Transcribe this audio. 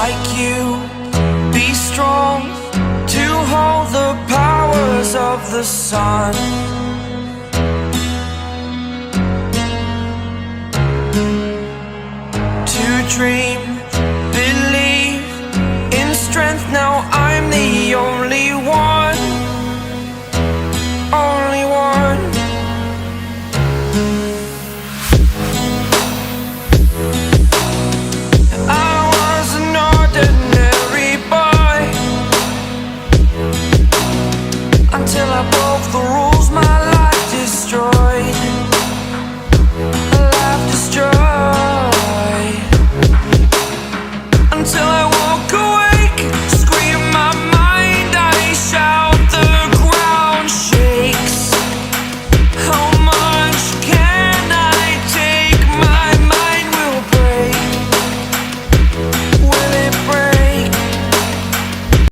like you, be strong to hold the powers of the sun. To dream, believe in strength, now I'm the only one.